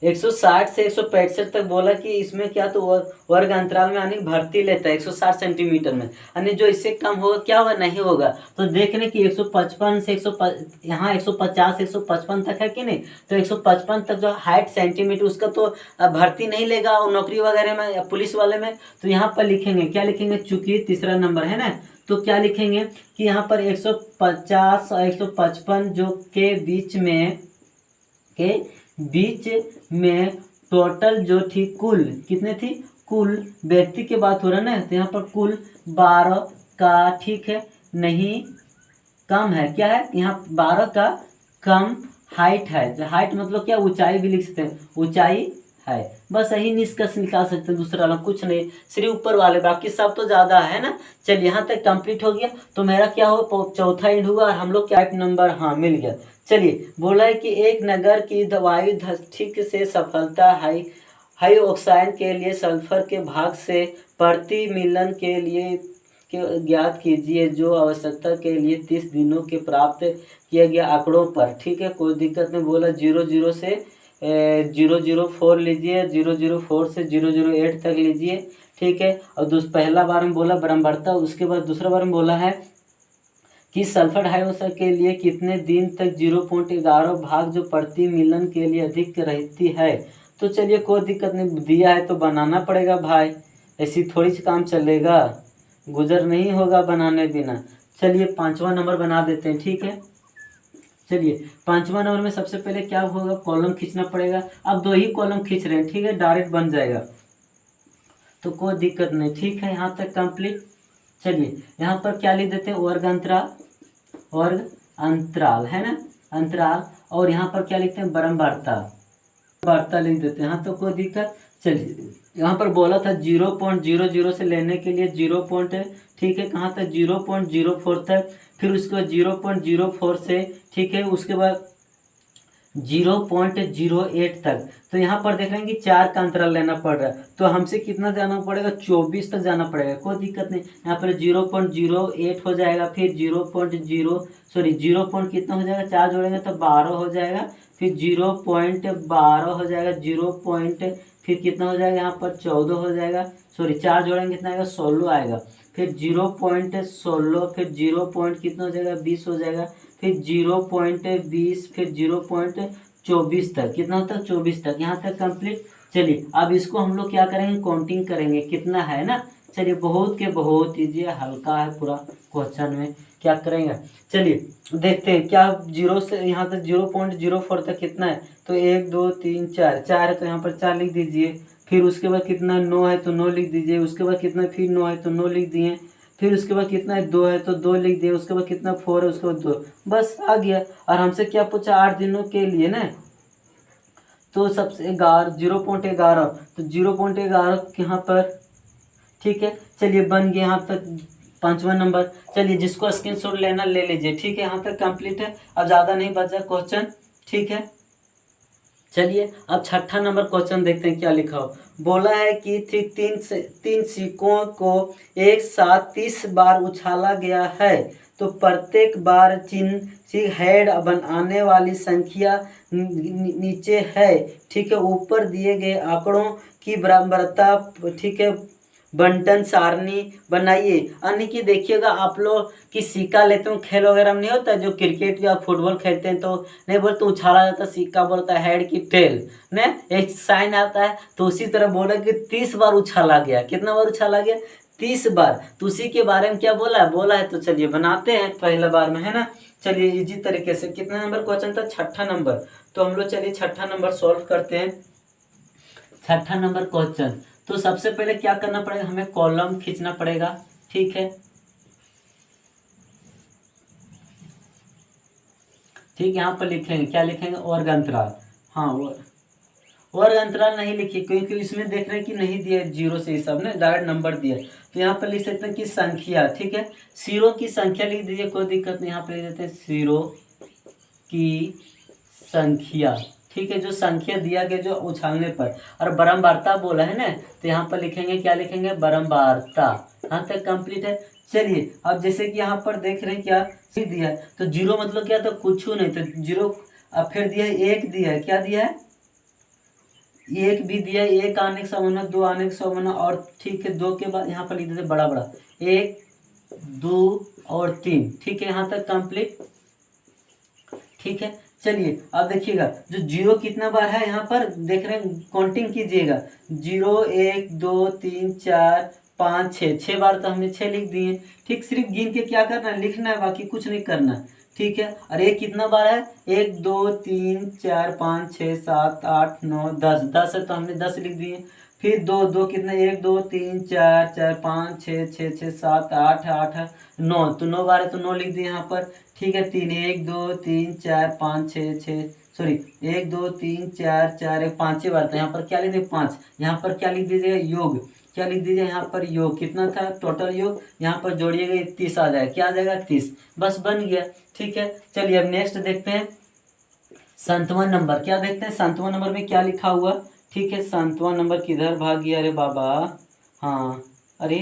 160 से 165 तक बोला कि इसमें क्या तो वर्ग अंतराल में यानी भर्ती लेता है 160 सेंटीमीटर में, यानी जो इससे कम होगा क्या होगा नहीं होगा। तो देखने की 155 से यहाँ 150 155 तक है कि नहीं, तो 155 तक जो हाइट सेंटीमीटर उसका तो भर्ती नहीं लेगा और नौकरी वगैरह में या पुलिस वाले में। तो यहाँ पर लिखेंगे क्या लिखेंगे, चूंकि तीसरा नंबर है ना, तो क्या लिखेंगे कि यहाँ पर 150 और 155 जो के बीच में टोटल जो थी कुल कितने थी, कुल व्यक्ति की बात हो रहा है ना, तो यहाँ पर कुल 12 का, ठीक है, नहीं कम है, क्या है यहाँ 12 का कम हाइट है। हाइट मतलब क्या, ऊंचाई भी लिख सकते हैं, ऊंचाई है। बस यही निष्कर्ष निकाल सकते हैं, दूसरा वाला कुछ नहीं, सिर्फ ऊपर वाले, बाकी सब तो ज़्यादा है ना। चलिए यहाँ तक कंप्लीट हो गया, तो मेरा क्या हो चौथा एंड हुआ और हम लोग क्या नंबर, हाँ मिल गया। चलिए बोला है कि एक नगर की वायु ठीक से सफलता हाइड्रोक्साइड के लिए सल्फर के भाग से प्रतिमिलन के लिए ज्ञात कीजिए जो आवश्यकता के लिए 30 दिनों के प्राप्त किया गया आंकड़ों पर, ठीक है, कोई दिक्कत नहीं। बोला 00 से 004 लीजिए, 004 से 008 तक लीजिए, ठीक है। और पहला बार में बोला बराबरता, उसके बाद दूसरा बार में बोला है कि सल्फर डाइऑक्साइड के लिए कितने दिन तक 0.11 भाग जो प्रतिमिलन के लिए अधिक रहती है। तो चलिए कोई दिक्कत नहीं, दिया है तो बनाना पड़ेगा भाई, ऐसी थोड़ी सी काम चलेगा, गुजर नहीं होगा बनाने बिना। चलिए 5वां नंबर बना देते हैं, ठीक है। चलिए 5वां नंबर में सबसे पहले क्या होगा, कॉलम खींचना पड़ेगा। अब 2 ही कॉलम खींच रहे हैं, ठीक है, डायरेक्ट बन जाएगा तो कोई दिक्कत नहीं, ठीक है, यहाँ तक कंप्लीट। चलिए यहाँ पर क्या लिख देते हैं, वर्ग अंतराल है ना, अंतराल, और यहाँ पर क्या लिखते हैं बराबरता लिख देते हैं, हाँ तो कोई दिक्कत। चलिए यहाँ पर बोला था 0.00 से लेने के लिए 0. ठीक है, कहाँ तक 0.04 तक, फिर उसके बाद 0.04 से, ठीक है, उसके बाद 0.08 तक। तो यहाँ पर देख रहे हैं कि 4 का अंतराल लेना पड़ रहा है, तो हमसे कितना जाना पड़ेगा, 24 तक जाना पड़ेगा, कोई दिक्कत नहीं। यहाँ पर 0.08 हो जाएगा, फिर 0 कितना हो जाएगा, 4 जोड़ेंगे तो 12 हो जाएगा, फिर 0.12 हो जाएगा, फिर कितना हो जाएगा, यहाँ पर 14 हो जाएगा, 4 जोड़ेंगे कितना आएगा, 16 आएगा, फिर 0.16, फिर 0. कितना हो जाएगा, 20 हो जाएगा, फिर 0.20, फिर 0.24 तक, कितना होता है 24 तक, यहाँ तक कंप्लीट। चलिए अब इसको हम लोग क्या करेंगे, काउंटिंग करेंगे कितना है ना। चलिए बहुत के बहुत ईजी, हल्का है पूरा क्वेश्चन में, क्या करेंगे। चलिए देखते हैं क्या 0 से यहाँ तक 0.04 तक कितना है, तो 1 2 3 4 है, तो यहाँ पर 4 लिख दीजिए, फिर उसके बाद कितना 9 है तो 9 लिख दीजिए, उसके बाद कितना फिर 9 है तो 9 लिख दिए, फिर उसके बाद कितना है 2 है तो 2 लिख दिए, उसके बाद कितना 4 है उसके बाद 2, बस आ गया। और हमसे क्या पूछा 8 दिनों के लिए ना, तो सबसे 0.11, तो 0.11 यहाँ पर, ठीक है। चलिए बन गया यहाँ तक 5वां नंबर। चलिए जिसको स्क्रीनशॉट लेना ले लीजिए, ठीक है, यहाँ तक कंप्लीट है, अब ज़्यादा नहीं बचा क्वेश्चन, ठीक है। चलिए अब छठा नंबर क्वेश्चन देखते हैं क्या लिखा हो। बोला है कि तीन सिक्कों को एक साथ 30 बार उछाला गया है, तो प्रत्येक बार चिन्ह हेड बनाने वाली संख्या नीचे है, ठीक है। ऊपर दिए गए आंकड़ों की बराबरता, ठीक है, बंटन सारणी बनाइए। यानी कि देखिएगा आप लोग कि सिक्का लेते हो खेल वगैरह में नहीं होता, जो क्रिकेट या फुटबॉल खेलते हैं तो नहीं बोलते उछाला जाता, सिक्का बोलता है हेड की टेल ने एक साइन आता है, तो उसी तरह बोला कि 30 बार उछाला गया। कितना बार उछाला गया? 30 बार। तो उसी के बारे में क्या बोला है तो चलिए बनाते हैं पहला बार में, है ना। चलिए इजी तरीके से। कितना नंबर क्वेश्चन था? छठा नंबर। तो हम लोग चलिए छठा नंबर सॉल्व करते हैं। छठा नंबर क्वेश्चन, तो सबसे पहले क्या करना पड़ेगा, हमें कॉलम खींचना पड़ेगा, ठीक है। ठीक, यहाँ पर लिखेंगे, क्या लिखेंगे? वर्ग अंतराल। हाँ, वर्ग अंतराल नहीं लिखिए क्योंकि इसमें देख रहे हैं कि नहीं दिया जीरो से हिसाब ने डायरेक्ट नंबर दिया, तो यहाँ पर लिख सकते हैं कि संख्या, ठीक है। सिरों की संख्या लिख दीजिए, कोई दिक्कत नहीं। यहाँ पर लिख देते हैं सिरों की संख्या, ठीक है। जो संख्या दिया गया जो उछालने पर, और बारंबारता बोला है ना, तो यहाँ पर लिखेंगे, क्या लिखेंगे? बारंबारता। यहाँ तक कंप्लीट है। चलिए अब जैसे कि यहाँ पर देख रहे हैं क्या दिया है, तो जीरो मतलब क्या? तो कुछ नहीं, तो जीरो। अब फिर दिया है एक, दिया है क्या? दिया है एक भी दिया है, एक आने का समान है, दो आने का समान है, और ठीक है दो के बाद यहाँ पर लिख देते बड़ा बड़ा, एक, दो और तीन, ठीक है। यहाँ तक कंप्लीट, ठीक है। चलिए अब देखिएगा जो जीरो कितना बार है यहाँ पर देख रहे हैं, काउंटिंग कीजिएगा। 0 1 2 3 4 5 6, 6 बार तो हमने 6 लिख दिए, ठीक। सिर्फ गिन के क्या करना है? लिखना है, बाकी कुछ नहीं करना है, ठीक है। और एक कितना बार है? 1 2 3 4 5 6 7 8 9 10, 10 है तो हमने 10 लिख दिए। फिर दो, दो कितना? 1 2 3 4 4 5 6 6 6 7 8 8 9, तो 9 बार है तो 9 लिख दिए यहाँ पर, ठीक है। 3 1 2 3 4 5 6 6, सॉरी 1 2 3 4 4 1 5 बार था, यहाँ पर क्या लिख दिए? 5। यहाँ पर क्या लिख दीजिएगा? योग। क्या लिख दीजिए यहाँ पर? योग। कितना था टोटल योग? यहाँ पर जोड़िएगा 30 आ जाएगा, क्या आ जाएगा? 30। बस बन गया, ठीक है। चलिए अब नेक्स्ट देखते हैं 7वां नंबर। क्या देखते हैं 7वां नंबर में क्या लिखा हुआ, ठीक है। 7वां नंबर किधर भाग गया? अरे बाबा, हाँ, अरे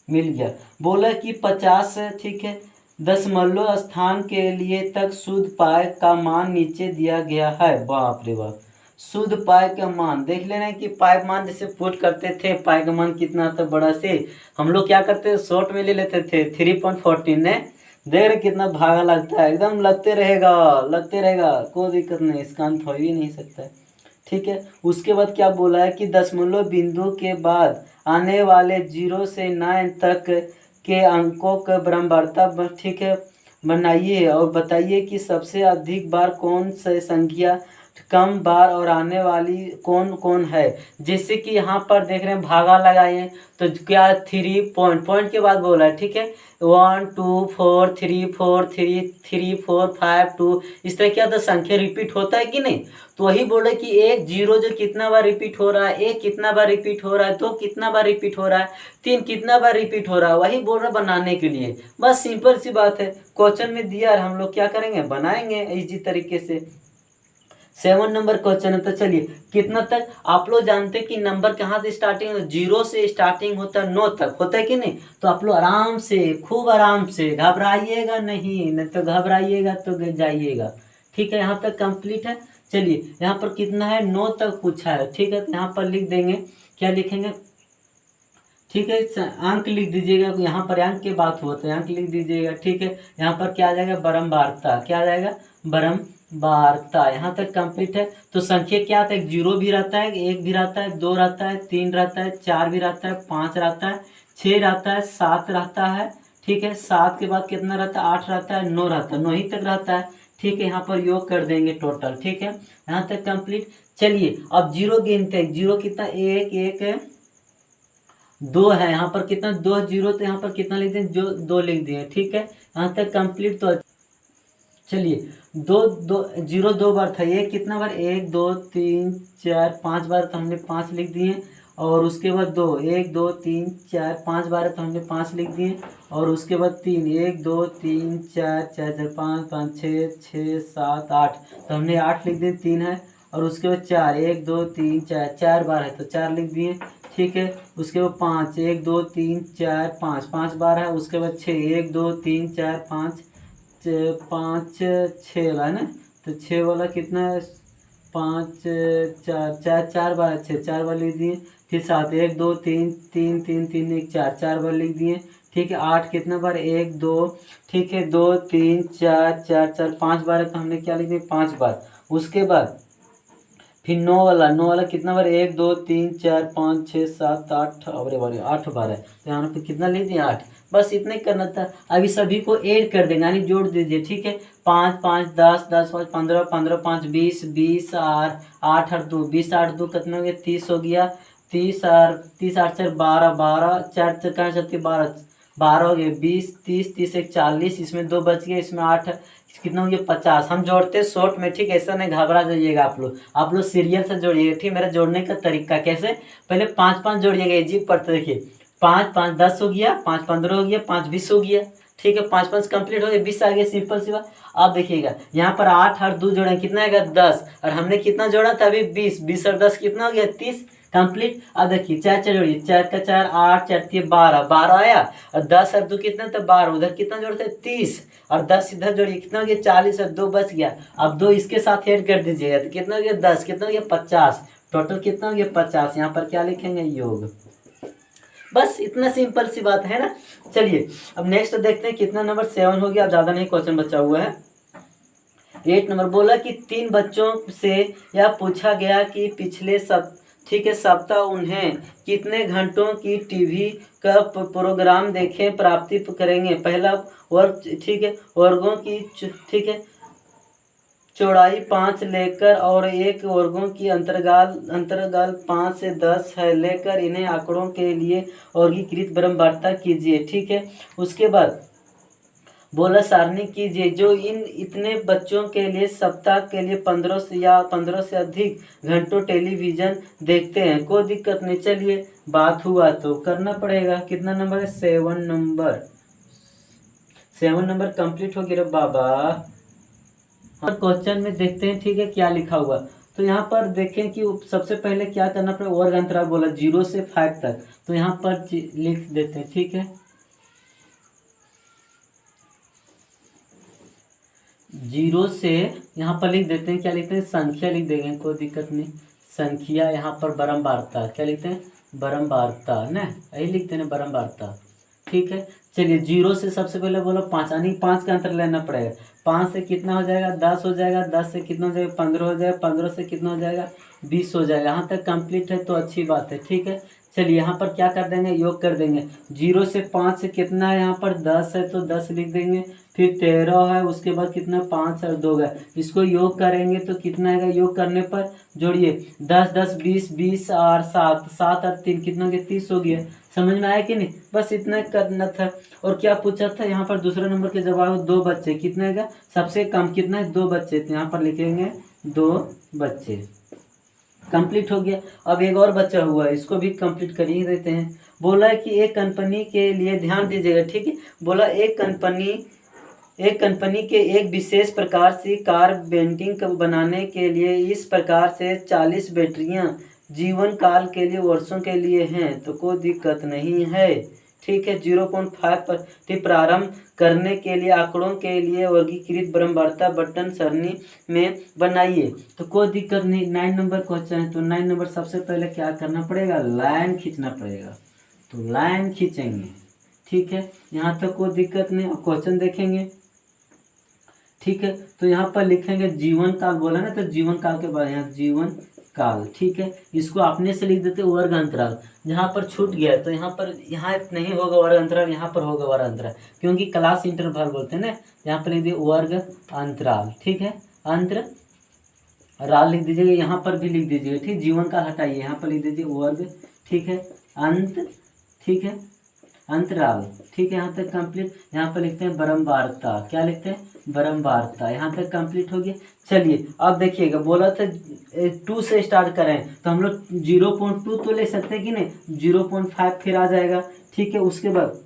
मिल गया। बोला कि 50, ठीक है, दशमलव स्थान के लिए तक शुद्ध पाई का मान नीचे दिया गया है। बाप रे बाप, शुद्ध पाई का मान देख लेना कि पाई मान जैसे पुट करते थे, पाई का मान कितना था बड़ा से, हम लोग क्या करते थे? शॉर्ट में ले लेते थे 3.14 ने। देख रहे कितना भागा लगता है, एकदम लगते रहेगा, कोई दिक्कत नहीं, इसका अंत हो ही नहीं सकता है, ठीक है। उसके बाद क्या बोला है कि दशमलव बिंदु के बाद आने वाले 0 से 9 तक के अंकों का बारंबारता, ठीक है, बनाइए और बताइए कि सबसे अधिक बार कौन सी संख्या कम बार और आने वाली कौन कौन है। जैसे कि यहाँ पर देख रहे हैं भागा लगाए, तो क्या 3 पॉइंट के बाद बोला है, ठीक है। 1 2 4 3 4 3 3 4 5 2, इस तरह क्या था संख्या रिपीट होता है कि नहीं। तो वही बोल रहे कि एक जीरो जो कितना बार रिपीट हो रहा है, एक कितना बार रिपीट हो रहा है, दो कितना बार रिपीट हो रहा है, तीन कितना बार रिपीट हो रहा है, वही बोल रहा बनाने के लिए। बस सिंपल सी बात है, क्वेश्चन में दिया और हम लोग क्या करेंगे? बनाएंगे इजी तरीके से। 7 नंबर क्वेश्चन है, तो चलिए कितना तक आप लोग जानते हैं कि नंबर कहाँ से स्टार्टिंग है? 0 से स्टार्टिंग होता है 9 तक, होता है कि नहीं। तो आप लोग आराम से, खूब आराम से, घबराइएगा नहीं तो घबराइएगा तो गिर जाइएगा, ठीक है। यहाँ तक कंप्लीट है। चलिए यहाँ पर कितना है? 9 तक पूछा है, ठीक है। तो यहाँ पर लिख देंगे, क्या लिखेंगे? ठीक है, अंक लिख दीजिएगा, यहाँ पर अंक की बात होता है, अंक लिख दीजिएगा, ठीक है। यहाँ पर क्या आ जाएगा? बारंबारता। क्या आ जाएगा? बारंबारता। यहाँ तक कंप्लीट है। तो संख्या क्या आता है? 0 भी रहता है, 1 भी रहता है, 2 रहता है, 3 रहता है, 4 भी रहता है, 5 रहता है, 6 रहता है, 7 रहता है, ठीक है। 7 के बाद कितना रहता है? 8 रहता है, 9 रहता है, 9 ही तक रहता है, ठीक है। यहाँ पर योग कर देंगे टोटल, ठीक है। यहाँ तक कंप्लीट। चलिए अब 0 गिनते हैं। 0 कितना? 1 1 है, 2 है, यहाँ पर कितना? 2 0, तो यहाँ पर कितना लिख दें? जो 2 लिख दिए, ठीक है। यहाँ तक कंप्लीट। तो चलिए 2 2 0 2 बार था, ये कितना बार? 1 2 3 4 5 बार, तो हमने 5 लिख दिए। और उसके बाद 2 1 2 3 4 5 बार है तो हमने 5 लिख दिए। और उसके बाद 3 1 2 3 4 4 4 5 5 6 6 7 8, तो हमने 8 लिख दिए। 3 है, और उसके बाद 4, 1 2 3 4, 4 बार है तो 4 लिख दिए, ठीक है। उसके बाद 5, 1 2 3 4 5, 5 बार है। उसके बाद 6, 1 2 3 4 5, 5 6 वाला है ना, तो 6 वाला कितना है, 5 4 4, 4 बार है, 6 4 बार लिख दिए। फिर 7, 1 2 3 3 3 3 1 4, 4 बार लिख दिए, ठीक है। 8 कितना बार, 1 2, ठीक है, 2 3 4 4 4, 5 बार है तो हमने क्या लिख दिया, 5 बार। उसके बाद फिर 9 वाला कितना बार, 1 2 3 4 5 6 7 8, अरे बारे 8 बार है तो यहाँ पे कितना लिख दिया, 8। बस इतना ही करना था। अभी सभी को ऐड कर देंगे यानी जोड़ दीजिए, ठीक है। 5 5 10 10 5 15 15 5 20 20 8 8 8 2 20 8 2 कितना हो गया, 30 हो गया। 30 और 30 8 4 12 12 4 4 कहाँ जाती है, 12 12 हो गए, 20 30 30 1 40, इसमें 2 बच गए, इसमें 8 कितना हो गया, 50। हम जोड़ते हैं शॉर्ट में, ठीक है, ऐसा नहीं घबरा जाइएगा आप लोग सीरियल से जोड़िएगा, ठीक। मेरा जोड़ने का तरीका कैसे, पहले 5 5 जोड़िएगा, इजी पड़ता है। देखिए 5 5 10 हो गया, 5 15 हो गया, 5 20 हो गया, ठीक है। 5 5 कंप्लीट हो गया, 20 आ गया, सिंपल सी बात। अब देखिएगा यहाँ पर 8 और 2 जोड़े कितना आएगा, 10, और हमने कितना जोड़ा था अभी, 20 20 और 10 कितना हो गया, 30 कंप्लीट। अब देखिए 4 4 जोड़िए, 4 का 4 8, 4 3 12 12 आया, और 10 और 2 कितना था, 12, उधर कितना जोड़ते, 30, और 10 इधर जोड़िए कितना हो गया, 40, और 2 बच गया। अब 2 इसके साथ ऐड कर दीजिएगा तो कितना हो गया, 10, कितना हो गया, 50, टोटल कितना हो गया, 50। यहाँ पर क्या लिखेंगे, योग। बस इतना सिंपल सी बात है ना। चलिए अब नेक्स्ट देखते हैं कितना, नंबर 7 हो गया, अब ज़्यादा नहीं क्वेश्चन बचा हुआ है। 8 नंबर बोला कि 3 बच्चों से यह पूछा गया कि पिछले ठीक है सप्ताह उन्हें कितने घंटों की टीवी का प्रोग्राम देखे प्राप्ति करेंगे। पहला वर्ग, ठीक है, वर्गों की, ठीक है, चौड़ाई 5 लेकर और एक वर्गों की अंतर्गाल 5 से 10 है लेकर इन्हें आंकड़ों के लिए वर्गीकृत क्रमबद्धता कीजिए, ठीक है। उसके बाद बोला सारणी कीजिए जो इन इतने बच्चों के लिए सप्ताह के लिए 15 से या 15 से अधिक घंटों टेलीविज़न देखते हैं। कोई दिक्कत नहीं, चलिए बात हुआ तो करना पड़ेगा। कितना नंबर है, 7 नंबर। 7 नंबर कंप्लीट हो गया रे बाबा। और क्वेश्चन में देखते हैं, ठीक है, क्या लिखा हुआ। तो यहाँ पर देखें कि सबसे पहले क्या करना पड़ेगा, वर्ग अंतराल बोला 0 से 5 तक, तो यहाँ पर लिख देते हैं, ठीक है। 0 से यहाँ पर लिख देते हैं, क्या लिखते हैं, संख्या लिख देंगे, कोई दिक्कत नहीं। संख्या यहाँ पर बरमवारता, क्या लिखते हैं, बरमवारता ना, यही लिखते हैं बरमवारता, ठीक है। चलिए 0 से सबसे पहले बोलो 5, यानी 5 का अंतर लेना पड़ेगा। 5 से कितना हो जाएगा, 10 हो जाएगा, 10 से कितना हो जाएगा, 15 हो जाएगा, 15 से कितना हो जाएगा, 20 हो जाएगा। यहाँ तक कंप्लीट है तो अच्छी बात है, ठीक है। चलिए यहाँ पर क्या कर देंगे, योग कर देंगे। 0 से 5 से कितना है, यहाँ पर 10 है तो 10 लिख देंगे। फिर 13 है, उसके बाद कितना, 5 और 2 है, इसको योग करेंगे तो कितना आएगा, योग करने पर जोड़िए 10 10 20 20 और 7 7 और 3 कितना हो गया, 30 हो गया। समझ में आया कि नहीं, बस इतना करना था। और क्या पूछा था यहाँ पर, दूसरे नंबर के जवाब 2 बच्चे, कितने का सबसे कम कितना है, 2 बच्चे, तो यहाँ पर लिखेंगे 2 बच्चे। कंप्लीट हो गया। अब एक और बच्चा हुआ है, इसको भी कंप्लीट कर ही देते हैं। बोला है कि एक कंपनी के लिए, ध्यान दीजिएगा, ठीक है। बोला एक कंपनी के एक विशेष प्रकार से कार बेंटिंग बनाने के लिए इस प्रकार से 40 बैटरियां जीवन काल के लिए वर्षों के लिए हैं, तो कोई दिक्कत नहीं है, ठीक है। 0.5 पर प्रारंभ करने के लिए आंकड़ों के लिए वर्गीकृत क्रमबद्धता बटन सरणी में बनाइए, तो कोई दिक्कत नहीं। 9 नंबर क्वेश्चन है, तो 9 नंबर सबसे पहले क्या करना पड़ेगा, लाइन खींचना पड़ेगा, तो लाइन खींचेंगे, ठीक है। यहाँ तक कोई दिक्कत नहीं। अब क्वेश्चन देखेंगे, ठीक है, तो यहाँ पर लिखेंगे जीवन काल, बोला ना, तो जीवन काल के बाद यहाँ जीवन काल, ठीक है। इसको अपने से लिख देते वर्ग अंतराल, जहाँ पर छूट गया तो यहाँ पर, यहाँ नहीं होगा वर्ग अंतराल, यहाँ पर होगा वर्ग अंतराल, क्योंकि क्लास इंटरवल बोलते हैं ना। यहाँ पर लिख दिए वर्ग अंतराल, ठीक है, अंतराल लिख दीजिएगा, यहाँ पर भी लिख दीजिएगा, ठीक। जीवन काल हटाइए, यहाँ पर लिख दीजिए वर्ग, ठीक है, अंत, ठीक है, अंतराल, ठीक है। यहाँ तक कंप्लीट। यहाँ पर लिखते हैं बरमवारता, क्या लिखते हैं, बरमवारता। यहाँ तक कंप्लीट हो गया। चलिए अब देखिएगा, बोला था 2 से स्टार्ट करें, तो हम लोग 0.2 तो ले सकते हैं कि नहीं, 0.5 फिर आ जाएगा, ठीक है। उसके बाद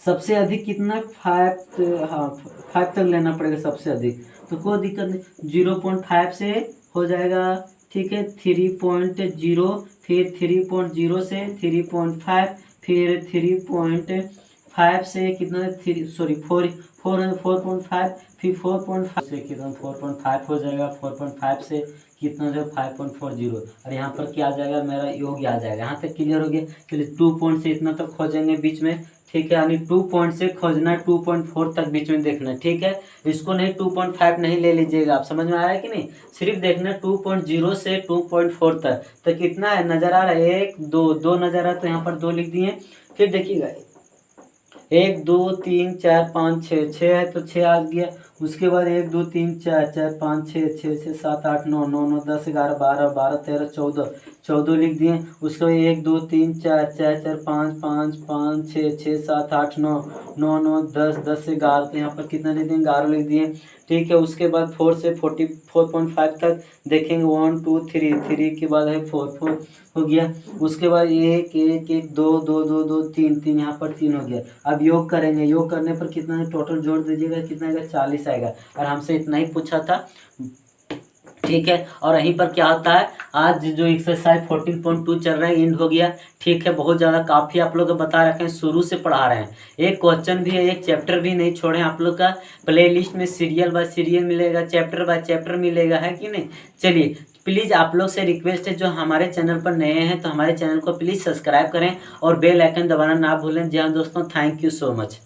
सबसे अधिक कितना, 5, हाँ 5 तक लेना पड़ेगा सबसे अधिक, तो कोई दिक्कत नहीं। 0.5 से हो जाएगा, ठीक है 3.0, फिर 3.0 से 3.5, फिर 3.5 से कितना 4.5, फिर 4.5 से कितना 4.5 हो जाएगा, 4.5 से कितना जो 5.40, और यहाँ पर क्या आ जाएगा, मेरा योग आ जाएगा। यहाँ तक क्लियर हो गया। चलिए 2 पॉइंट से इतना तक खोजेंगे बीच में, ठीक है, यानी 2 पॉइंट से खोजना है, 2.4 तक बीच में देखना है, ठीक है। इसको नहीं 2.5 नहीं ले लीजिएगा, आप समझ में आ रहा है कि नहीं, सिर्फ देखना 2.0 से 2.4 तक। तो कितना है नजर आ रहा है, 1 2 2 नजर आ रहा है, तो यहाँ पर 2 लिख दिए। फिर देखिएगा 1 2 3 4 5 6, 6 है तो 6 आ गया। उसके बाद 1 2 3 4 4 5 6 6 6 7 8 9 9 9 10 11 12 12 13 14, 14 लिख दिए। उसके बाद 1 2 3 4 4 4 5 5 5 6 6 7 8 9 9 9 10 10 से 11, तो यहाँ पर कितना लिख दिए, 11 लिख दिए, ठीक है। उसके बाद 4 से 44.5 तक देखेंगे, 1 2 3, 3 के बाद है 4 4 हो गया। उसके बाद 1 1 1 2 2 2 2 3 3, यहाँ पर 3 हो गया। अब योग करेंगे, योग करने पर कितना है, टोटल जोड़ दीजिएगा, कितना आएगा 40 आएगा, और हमसे इतना ही पूछा था, ठीक है। और यहीं पर क्या होता है, आज जो एक्सरसाइज 14.2 चल रहा है एंड हो गया, ठीक है। बहुत ज़्यादा काफ़ी आप लोग को बता रखे हैं, शुरू से पढ़ा रहे हैं, एक क्वेश्चन भी है, एक चैप्टर भी नहीं छोड़े आप लोग का। प्ले लिस्ट में सीरियल बाय सीरियल मिलेगा, चैप्टर बाय चैप्टर मिलेगा, है कि नहीं। चलिए प्लीज़ आप लोग से रिक्वेस्ट है, जो हमारे चैनल पर नए हैं तो हमारे चैनल को प्लीज़ सब्सक्राइब करें और बेल आइकन दबाना ना भूलें। जी हाँ दोस्तों, थैंक यू सो मच।